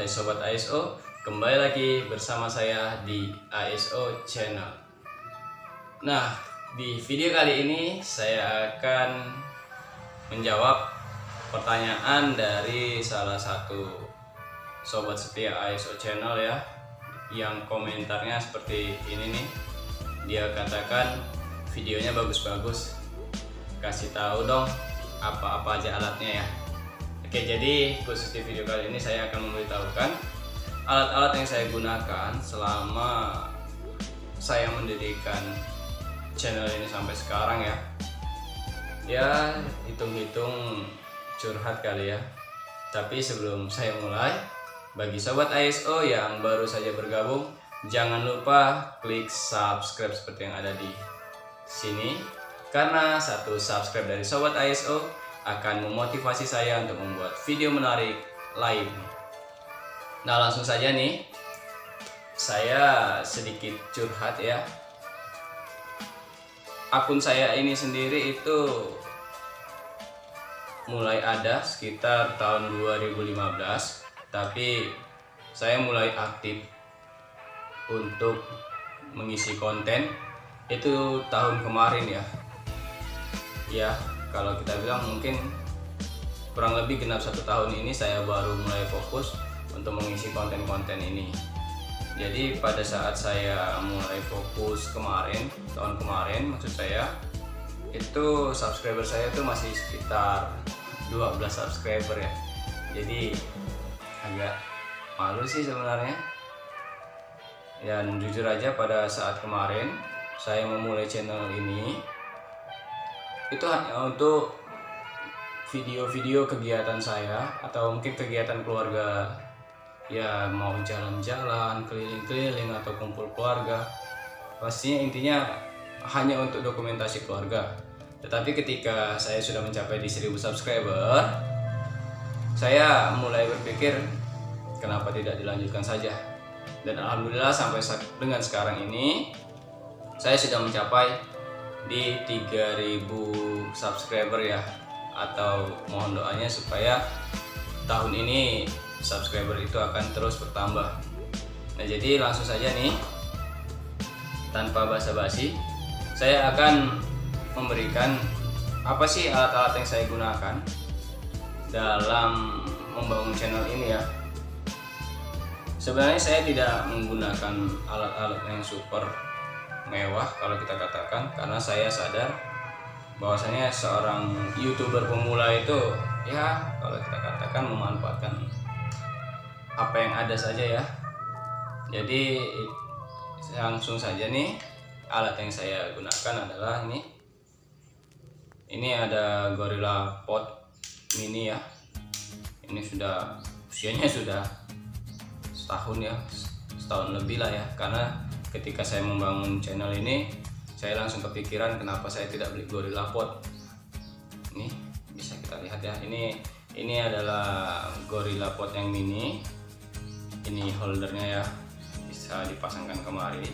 Hai Sobat ASO, kembali lagi bersama saya di ASO Channel. Nah, di video kali ini saya akan menjawab pertanyaan dari salah satu Sobat setia ASO Channel ya, yang komentarnya seperti ini nih. Dia katakan videonya bagus-bagus, kasih tahu dong apa-apa aja alatnya ya. Oke, jadi khusus di video kali ini saya akan memberitahukan alat-alat yang saya gunakan selama saya mendirikan channel ini sampai sekarang ya. Ya, hitung-hitung curhat kali ya. Tapi sebelum saya mulai, bagi Sobat ASO yang baru saja bergabung, jangan lupa klik subscribe seperti yang ada di sini. Karena satu subscribe dari Sobat ASO akan memotivasi saya untuk membuat video menarik lain. Nah, langsung saja nih, saya sedikit curhat ya. Akun saya ini sendiri itu mulai ada sekitar tahun 2015, tapi saya mulai aktif untuk mengisi konten itu tahun kemarin ya. Ya, kalau kita bilang mungkin kurang lebih genap 1 tahun ini saya baru mulai fokus untuk mengisi konten-konten ini. Jadi pada saat saya mulai fokus kemarin, tahun kemarin maksud saya, itu subscriber saya itu masih sekitar 12 subscriber ya. Jadi agak malu sih sebenarnya. Dan jujur aja pada saat kemarin saya memulai channel ini itu hanya untuk video-video kegiatan saya atau mungkin kegiatan keluarga ya, mau jalan-jalan, keliling-keliling atau kumpul keluarga. Pastinya intinya hanya untuk dokumentasi keluarga. Tetapi ketika saya sudah mencapai di 1000 subscriber, saya mulai berpikir kenapa tidak dilanjutkan saja. Dan alhamdulillah sampai dengan sekarang ini saya sudah mencapai di 3000 subscriber ya, atau mohon doanya supaya tahun ini subscriber itu akan terus bertambah. Nah, jadi langsung saja nih, tanpa basa-basi, saya akan memberikan apa sih alat-alat yang saya gunakan dalam membangun channel ini ya. Sebenarnya saya tidak menggunakan alat-alat yang super mewah kalau kita katakan, karena saya sadar bahwasanya seorang YouTuber pemula itu ya, kalau kita katakan memanfaatkan apa yang ada saja ya. Jadi langsung saja nih, alat yang saya gunakan adalah ini ada Gorilla Pod Mini ya. Ini sudah usianya sudah setahun ya, setahun lebih lah ya. Karena ketika saya membangun channel ini, saya langsung kepikiran kenapa saya tidak beli Gorilla Pod. Ini bisa kita lihat ya, ini adalah Gorilla Pod yang mini. Ini holdernya ya, bisa dipasangkan kemari.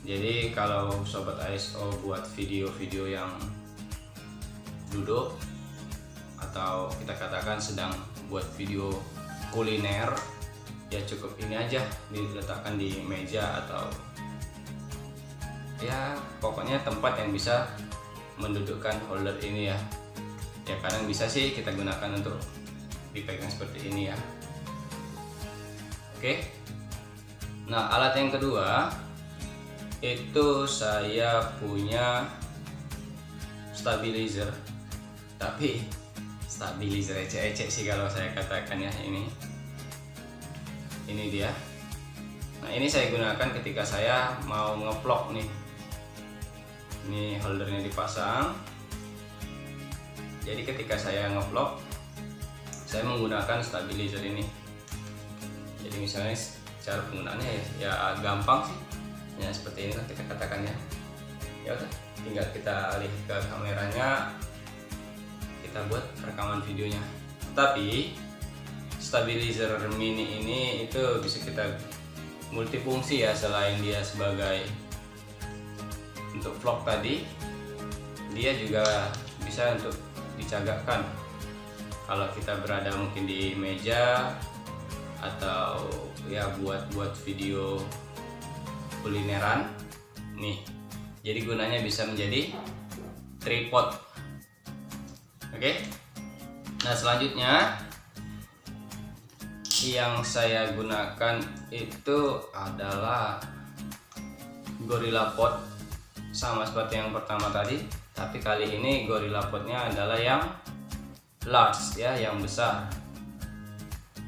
Jadi kalau Sobat ASO buat video-video yang duduk atau kita katakan sedang buat video kuliner, ya cukup ini aja diletakkan di meja atau ya pokoknya tempat yang bisa mendudukkan holder ini ya. Ya kadang bisa sih kita gunakan untuk dipegang seperti ini ya. Oke. Nah, alat yang kedua itu saya punya stabilizer, tapi stabilizer ecek-ecek sih kalau saya katakan ya. Ini dia. Nah, ini saya gunakan ketika saya mau ngevlog nih. Ini holdernya dipasang. Jadi ketika saya ngevlog, saya menggunakan stabilizer ini. Jadi misalnya cara penggunaannya ya gampang sih. Ya seperti ini lah kita katakan ya. Ya udah, tinggal kita lihat ke kameranya, kita buat rekaman videonya. Tapi stabilizer mini ini itu bisa kita multifungsi ya. Selain dia sebagai untuk vlog tadi, dia juga bisa untuk dicagakkan. Kalau kita berada mungkin di meja atau ya buat video kulineran nih. Jadi gunanya bisa menjadi tripod. Oke. Nah, selanjutnya yang saya gunakan itu adalah GorillaPod, sama seperti yang pertama tadi, tapi kali ini GorillaPodnya adalah yang large ya, yang besar.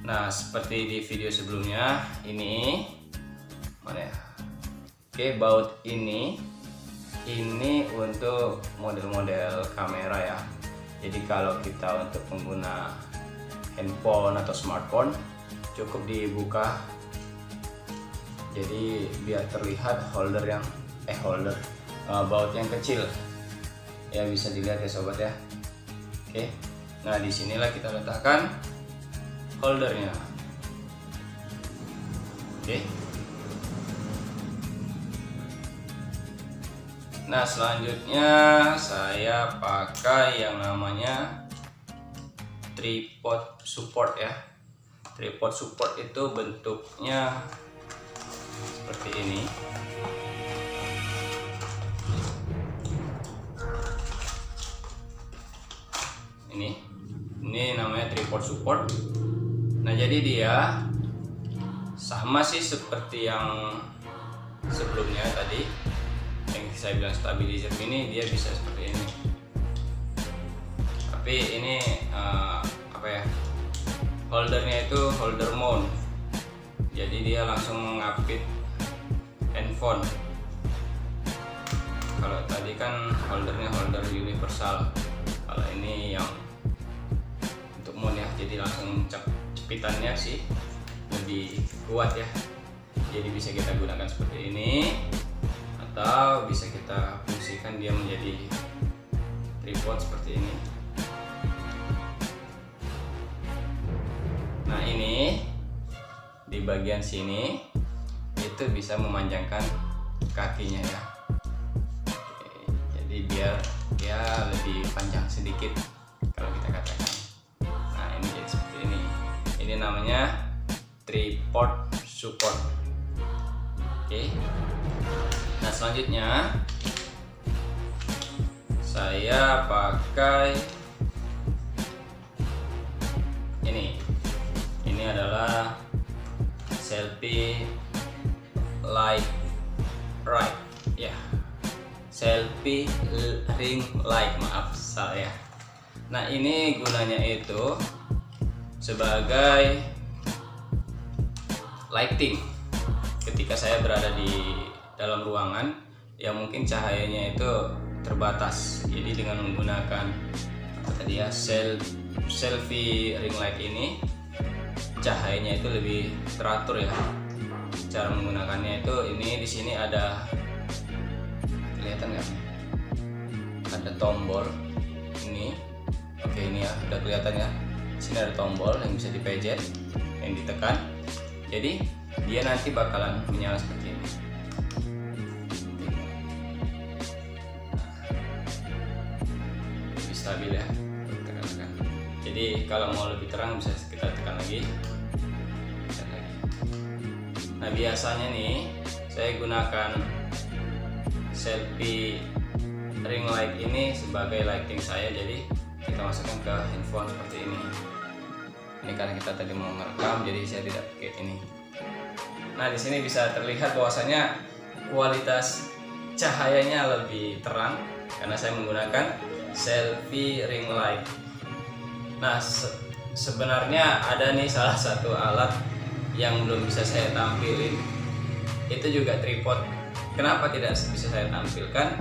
Nah, seperti di video sebelumnya ini mana ya? Oke, baut ini untuk model-model kamera ya. Jadi kalau kita untuk pengguna handphone atau smartphone cukup dibuka, jadi biar terlihat baut yang kecil ya, bisa dilihat ya sobat ya. Oke, nah disinilah kita letakkan holdernya. Oke, nah selanjutnya saya pakai yang namanya tripod support ya. Tripod support itu bentuknya seperti ini. Ini namanya tripod support. Nah, jadi dia sama sih seperti yang sebelumnya tadi yang saya bilang stabilizer ini, dia bisa seperti ini. Tapi ini holdernya itu holder mount, jadi dia langsung mengapit handphone. Kalau tadi kan holdernya holder universal, kalau ini yang untuk mount ya, jadi langsung cepitannya sih lebih kuat ya. Jadi bisa kita gunakan seperti ini, atau bisa kita fungsikan dia menjadi tripod seperti ini. Nah, ini di bagian sini itu bisa memanjangkan kakinya ya. Oke, jadi biar dia lebih panjang sedikit kalau kita katakan. Nah, ini jadi seperti ini. Ini namanya tripod support. Oke. Nah, selanjutnya saya pakai ini adalah selfie light ya, selfie ring light, maaf salah ya. Nah, ini gunanya itu sebagai lighting ketika saya berada di dalam ruangan yang mungkin cahayanya itu terbatas. Jadi dengan menggunakan selfie ring light ini, cahayanya itu lebih teratur ya. Cara menggunakannya itu ini, di sini ada, kelihatan nggak? Ada tombol ini. Oke, ini ya udah kelihatan ya. Di sini ada tombol yang bisa dipencet, yang ditekan. Jadi dia nanti bakalan menyala seperti ini. Lebih stabil ya. Tekan. Jadi kalau mau lebih terang bisa kita tekan lagi. Nah, biasanya nih saya gunakan selfie ring light ini sebagai lighting saya. Jadi kita masukkan ke handphone seperti ini. Ini karena kita tadi mau merekam, jadi saya tidak pakai ini. Nah, di sini bisa terlihat bahwasanya kualitas cahayanya lebih terang karena saya menggunakan selfie ring light. Nah, sebenarnya ada nih salah satu alat yang belum bisa saya tampilin, itu juga tripod. Kenapa tidak bisa saya tampilkan?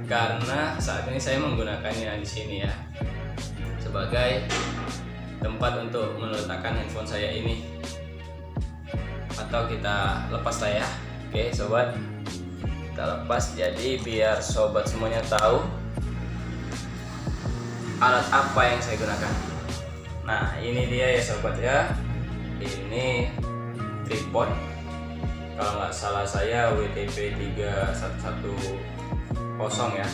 Karena saat ini saya menggunakannya di sini ya, sebagai tempat untuk meletakkan handphone saya ini. Atau kita lepas lah ya. Oke sobat, kita lepas, jadi biar sobat semuanya tahu alat apa yang saya gunakan. Nah, ini dia ya sobat ya, ini tripod, kalau nggak salah saya WTP 3110 ya.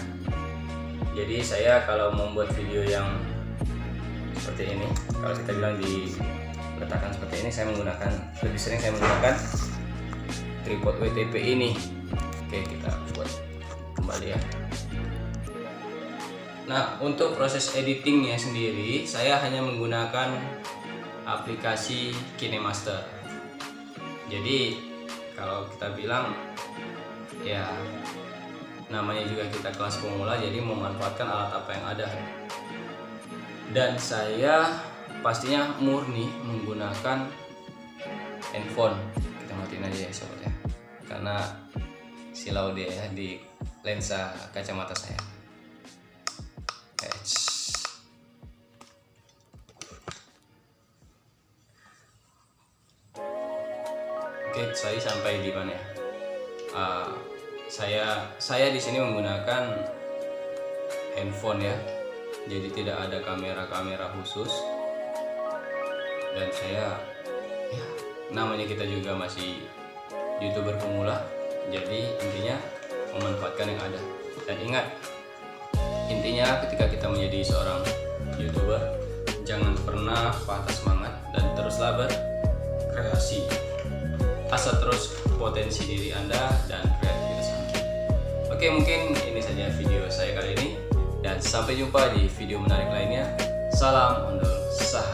Jadi saya kalau membuat video yang seperti ini, kalau kita bilang di retakan seperti ini, lebih sering saya menggunakan tripod WTP ini. Oke, kita buat kembali ya. Nah, untuk proses editingnya sendiri saya hanya menggunakan aplikasi KineMaster. Jadi kalau kita bilang ya namanya juga kita kelas pemula, jadi memanfaatkan alat apa yang ada. Dan saya pastinya murni menggunakan handphone. Kita matiin aja ya sobat ya, karena silau dia ya di lensa kacamata saya. Oke, saya sampai di mana ya? Saya di sini menggunakan handphone ya, jadi tidak ada kamera khusus. Dan saya ya, namanya kita juga masih YouTuber pemula, jadi intinya memanfaatkan yang ada. Dan ingat, intinya ketika kita menjadi seorang YouTuber, jangan pernah patah semangat dan teruslah berkreasi. Asah terus potensi diri Anda dan kreativitas Anda. Oke, mungkin ini saja video saya kali ini, dan sampai jumpa di video menarik lainnya. Salam Ondol Saha.